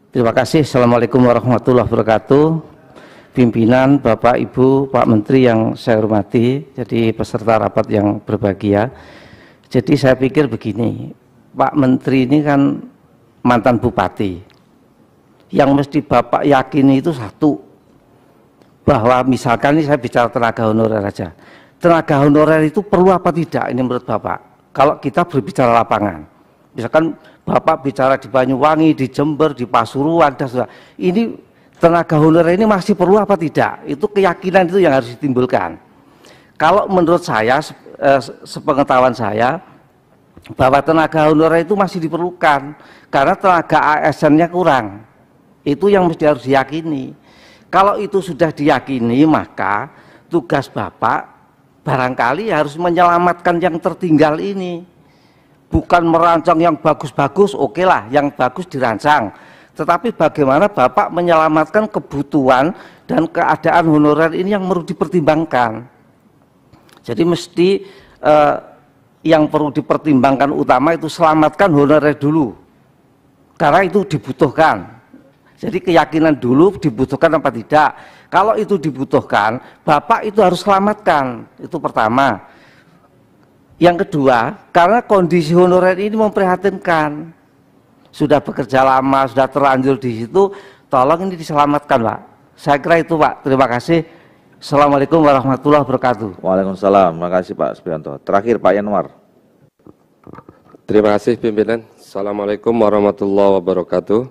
Terima kasih. Assalamualaikum warahmatullahi wabarakatuh. Pimpinan, Bapak, Ibu, Pak Menteri yang saya hormati, jadi peserta rapat yang berbahagia. Jadi saya pikir begini, Pak Menteri ini kan mantan bupati. Yang mesti Bapak yakini itu satu, bahwa misalkan ini saya bicara tenaga honorer aja. Tenaga honorer itu perlu apa tidak ini menurut Bapak? Kalau kita berbicara lapangan, misalkan Bapak bicara di Banyuwangi, di Jember, di Pasuruan, dan sudah. Ini tenaga honorer ini masih perlu apa tidak? Itu keyakinan itu yang harus ditimbulkan. Kalau menurut saya, sepengetahuan saya, bahwa tenaga honorer itu masih diperlukan karena tenaga ASN-nya kurang. Itu yang mesti harus diyakini. Kalau itu sudah diyakini, maka tugas Bapak barangkali harus menyelamatkan yang tertinggal ini. Bukan merancang yang bagus-bagus, oke lah, yang bagus dirancang. Tetapi bagaimana Bapak menyelamatkan kebutuhan dan keadaan honorer ini yang perlu dipertimbangkan. Jadi mesti yang perlu dipertimbangkan utama itu selamatkan honorer dulu. Karena itu dibutuhkan. Jadi keyakinan dulu dibutuhkan apa tidak. Kalau itu dibutuhkan, Bapak itu harus selamatkan. Itu pertama. Yang kedua, karena kondisi honorer ini memprihatinkan. Sudah bekerja lama, sudah terlanjur di situ, tolong ini diselamatkan, Pak. Saya kira itu, Pak. Terima kasih. Assalamualaikum warahmatullahi wabarakatuh. Waalaikumsalam. Terima kasih Pak Supriyanto. Terakhir Pak Yanwar. Terima kasih pimpinan. Assalamualaikum warahmatullahi wabarakatuh.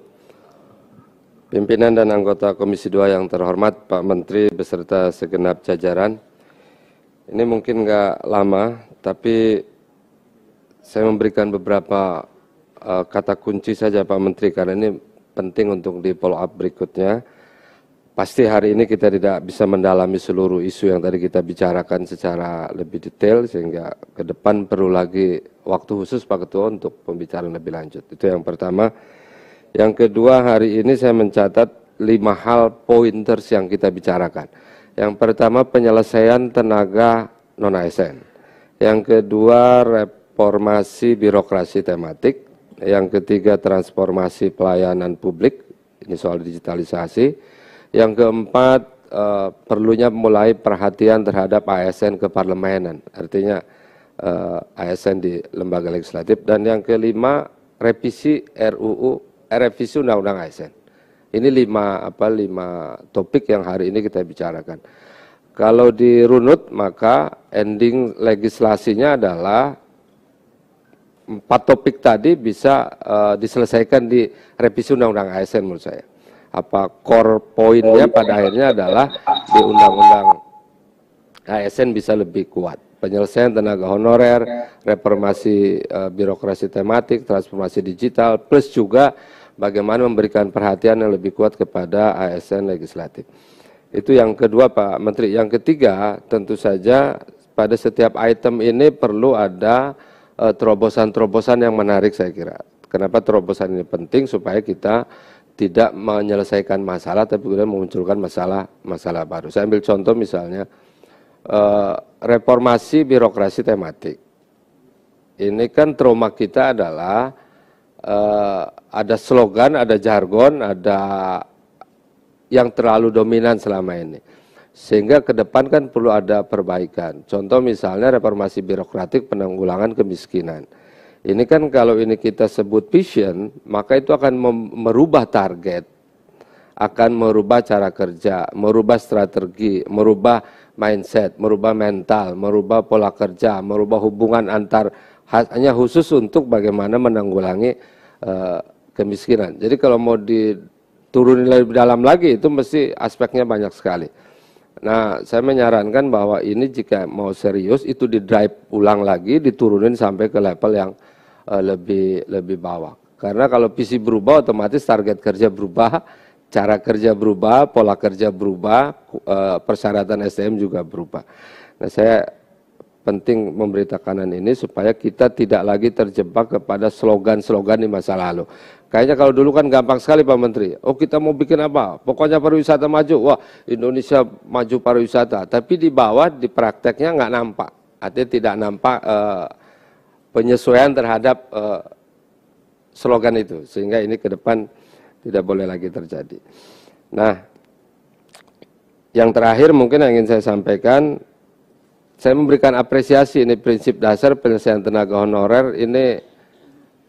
Pimpinan dan anggota Komisi 2 yang terhormat, Pak Menteri beserta segenap jajaran. Ini mungkin nggak lama, tapi saya memberikan beberapa kata kunci saja Pak Menteri, karena ini penting untuk di follow up berikutnya. Pasti hari ini kita tidak bisa mendalami seluruh isu yang tadi kita bicarakan secara lebih detail, sehingga ke depan perlu lagi waktu khusus Pak Ketua untuk pembicaraan lebih lanjut. Itu yang pertama. Yang kedua, hari ini saya mencatat 5 hal pointers yang kita bicarakan. Yang pertama, penyelesaian tenaga non-ASN. Yang kedua, reformasi birokrasi tematik. Yang ketiga, transformasi pelayanan publik. Ini soal digitalisasi. Yang keempat, perlunya mulai perhatian terhadap ASN keparlemenan. Artinya ASN di lembaga legislatif. Dan yang kelima, revisi revisi Undang-Undang ASN. Ini 5 topik yang hari ini kita bicarakan. Kalau dirunut, maka ending legislasinya adalah 4 topik tadi bisa diselesaikan di revisi Undang-Undang ASN menurut saya. Apa core poinnya pada akhirnya adalah di Undang-Undang ASN bisa lebih kuat. Penyelesaian tenaga honorer, reformasi birokrasi tematik, transformasi digital, plus juga bagaimana memberikan perhatian yang lebih kuat kepada ASN legislatif. Itu yang kedua Pak Menteri. Yang ketiga, tentu saja pada setiap item ini perlu ada terobosan-terobosan yang menarik saya kira. Kenapa terobosan ini penting? Supaya kita tidak menyelesaikan masalah, tapi kemudian memunculkan masalah baru. Saya ambil contoh misalnya, reformasi birokrasi tematik. Ini kan trauma kita adalah ada slogan, ada jargon, ada yang terlalu dominan selama ini. Sehingga ke depan kan perlu ada perbaikan. Contoh misalnya reformasi birokratik penanggulangan kemiskinan. Ini kan kalau ini kita sebut vision, maka itu akan merubah target, akan merubah cara kerja, merubah strategi, merubah mindset, merubah mental, merubah pola kerja, merubah hubungan antar, hanya khusus untuk bagaimana menanggulangi kemiskinan. Jadi kalau mau diturunin lebih dalam lagi, itu mesti aspeknya banyak sekali. Nah, saya menyarankan bahwa ini jika mau serius, itu di-drive ulang lagi, diturunin sampai ke level yang lebih bawah. Karena kalau visi berubah, otomatis target kerja berubah, cara kerja berubah, pola kerja berubah, persyaratan SDM juga berubah. Nah, saya penting memberi tekanan ini supaya kita tidak lagi terjebak kepada slogan-slogan di masa lalu. Kayaknya kalau dulu kan gampang sekali Pak Menteri. Oh, kita mau bikin apa? Pokoknya pariwisata maju. Wah, Indonesia maju pariwisata. Tapi di bawah, di prakteknya nggak nampak. Artinya tidak nampak penyesuaian terhadap slogan itu. Sehingga ini ke depan tidak boleh lagi terjadi. Nah, yang terakhir mungkin yang ingin saya sampaikan, saya memberikan apresiasi ini prinsip dasar penyelesaian tenaga honorer ini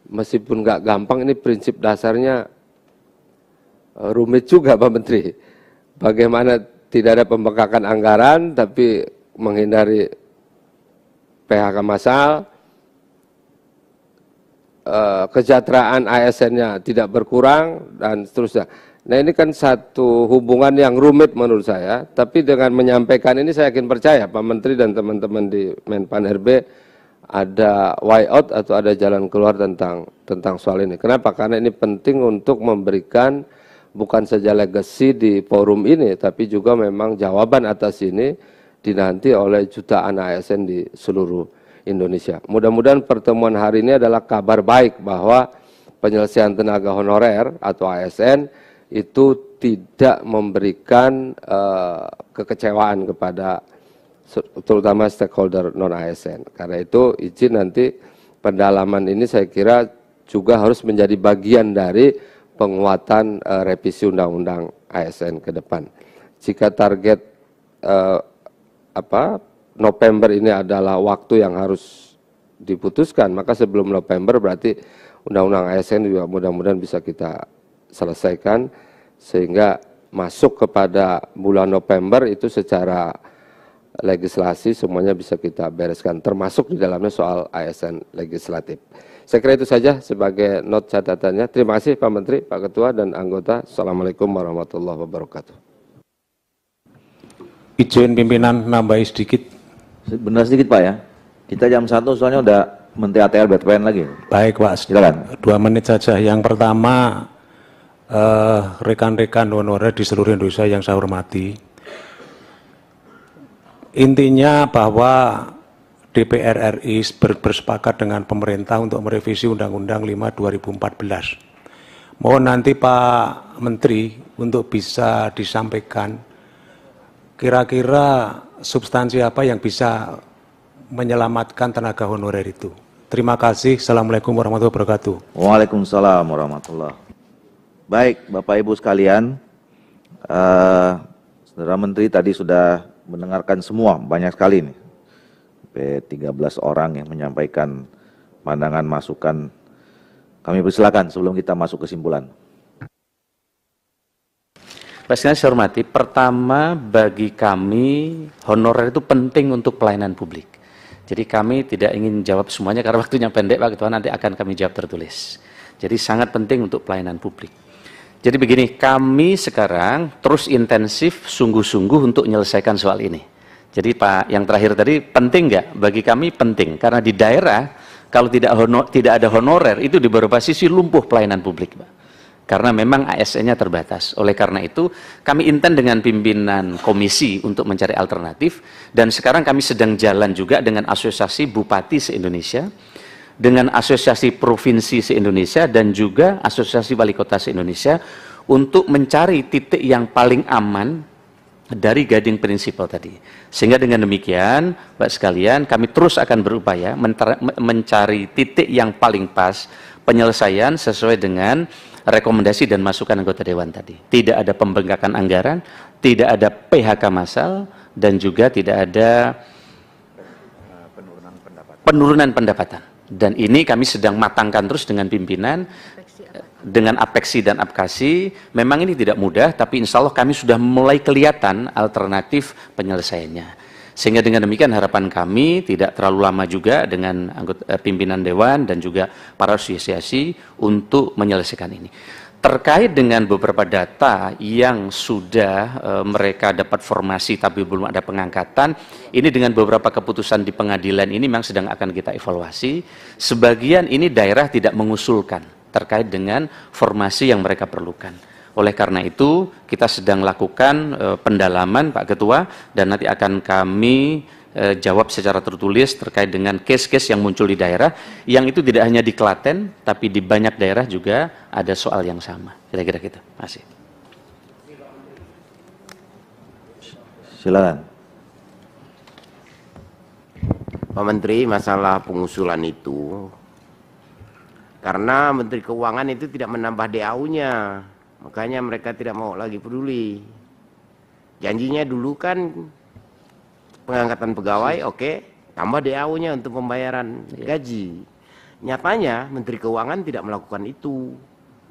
meskipun nggak gampang, ini prinsip dasarnya rumit juga Pak Menteri. Bagaimana tidak ada pembengkakan anggaran tapi menghindari PHK massal, kesejahteraan ASN-nya tidak berkurang dan seterusnya. Nah ini kan satu hubungan yang rumit menurut saya, tapi dengan menyampaikan ini saya yakin percaya Pak Menteri dan teman-teman di Menpan RB ada way out atau ada jalan keluar tentang soal ini. Kenapa? Karena ini penting untuk memberikan bukan saja legacy di forum ini, tapi juga memang jawaban atas ini dinanti oleh jutaan ASN di seluruh Indonesia. Mudah-mudahan pertemuan hari ini adalah kabar baik bahwa penyelesaian tenaga honorer atau ASN itu tidak memberikan kekecewaan kepada terutama stakeholder non-ASN. Karena itu izin nanti pendalaman ini saya kira juga harus menjadi bagian dari penguatan revisi undang-undang ASN ke depan. Jika target November ini adalah waktu yang harus diputuskan, maka sebelum November berarti undang-undang ASN juga mudah-mudahan bisa kita selesaikan sehingga masuk kepada bulan November itu secara legislasi semuanya bisa kita bereskan, termasuk di dalamnya soal ASN legislatif. Saya kira itu saja sebagai note catatannya. Terima kasih Pak Menteri, Pak Ketua, dan anggota. Assalamualaikum warahmatullahi wabarakatuh. Izin pimpinan nambahi sedikit. Benar sedikit Pak ya. Kita jam 1 soalnya udah Menteri ATR BPN lagi. Baik Pak, silakan. 2 menit saja. Yang pertama, rekan-rekan honorer di seluruh Indonesia yang saya hormati. Intinya bahwa DPR RI bersepakat dengan pemerintah untuk merevisi Undang-Undang 5 2014. Mohon nanti Pak Menteri untuk bisa disampaikan kira-kira substansi apa yang bisa menyelamatkan tenaga honorer itu. Terima kasih. Assalamualaikum warahmatullahi wabarakatuh. Waalaikumsalam warahmatullahi. Baik, Bapak Ibu sekalian, Saudara Menteri tadi sudah mendengarkan semua, banyak sekali nih. Sampai 13 orang yang menyampaikan pandangan, masukan. Kami persilakan sebelum kita masuk kesimpulan. Pak sekalian saya hormati, pertama bagi kami honorer itu penting untuk pelayanan publik. Jadi kami tidak ingin jawab semuanya karena waktunya pendek Pak Ketua, nanti akan kami jawab tertulis. Jadi sangat penting untuk pelayanan publik. Jadi begini, kami sekarang terus intensif sungguh-sungguh untuk menyelesaikan soal ini. Jadi Pak, yang terakhir tadi penting nggak? Bagi kami penting, karena di daerah kalau tidak ada honorer itu di beberapa sisi lumpuh pelayanan publik Pak. Karena memang ASN-nya terbatas. Oleh karena itu, kami intent dengan pimpinan komisi untuk mencari alternatif, dan sekarang kami sedang jalan juga dengan Asosiasi Bupati se-Indonesia, dengan Asosiasi Provinsi se-Indonesia, dan juga Asosiasi Wali Kota se-Indonesia, untuk mencari titik yang paling aman dari guiding principle tadi. Sehingga dengan demikian, Pak sekalian, kami terus akan berupaya mencari titik yang paling pas, penyelesaian sesuai dengan rekomendasi dan masukan anggota Dewan tadi. Tidak ada pembengkakan anggaran, tidak ada PHK massal, dan juga tidak ada penurunan pendapatan. Dan ini kami sedang matangkan terus dengan pimpinan, dengan apeksi dan apkasi. Memang ini tidak mudah, tapi insya Allah kami sudah mulai kelihatan alternatif penyelesaiannya. Sehingga dengan demikian harapan kami tidak terlalu lama juga dengan anggota pimpinan Dewan dan juga para asosiasi untuk menyelesaikan ini. Terkait dengan beberapa data yang sudah mereka dapat formasi tapi belum ada pengangkatan, ini dengan beberapa keputusan di pengadilan ini memang sedang akan kita evaluasi. Sebagian ini daerah tidak mengusulkan terkait dengan formasi yang mereka perlukan. Oleh karena itu, kita sedang lakukan pendalaman Pak Ketua, dan nanti akan kami jawab secara tertulis terkait dengan case-case yang muncul di daerah, yang itu tidak hanya di Klaten, tapi di banyak daerah juga ada soal yang sama. Kira-kira gitu. Terima kasih. Silakan. Pak Menteri, masalah pengusulan itu, karena Menteri Keuangan itu tidak menambah DAU-nya. Makanya mereka tidak mau lagi peduli. Janjinya dulu kan pengangkatan pegawai, oke, tambah DAU-nya untuk pembayaran gaji. Nyatanya Menteri Keuangan tidak melakukan itu.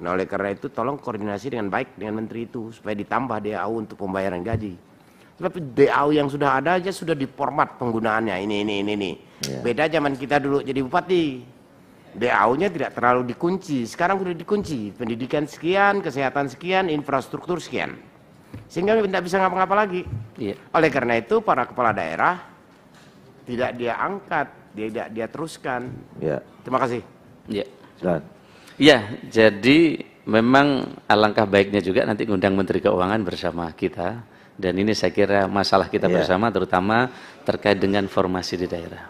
Nah, oleh karena itu tolong koordinasi dengan baik dengan Menteri itu supaya ditambah DAU untuk pembayaran gaji. Tapi DAU yang sudah ada aja sudah diformat penggunaannya ini. Beda zaman kita dulu jadi bupati. DAU-nya tidak terlalu dikunci. Sekarang sudah dikunci. Pendidikan sekian, kesehatan sekian, infrastruktur sekian. Sehingga tidak bisa ngapa-ngapa lagi. Oleh karena itu para kepala daerah tidak dia angkat, dia teruskan. Terima kasih. Ya, jadi memang alangkah baiknya juga nanti ngundang Menteri Keuangan bersama kita. Dan ini saya kira masalah kita bersama terutama terkait dengan formasi di daerah.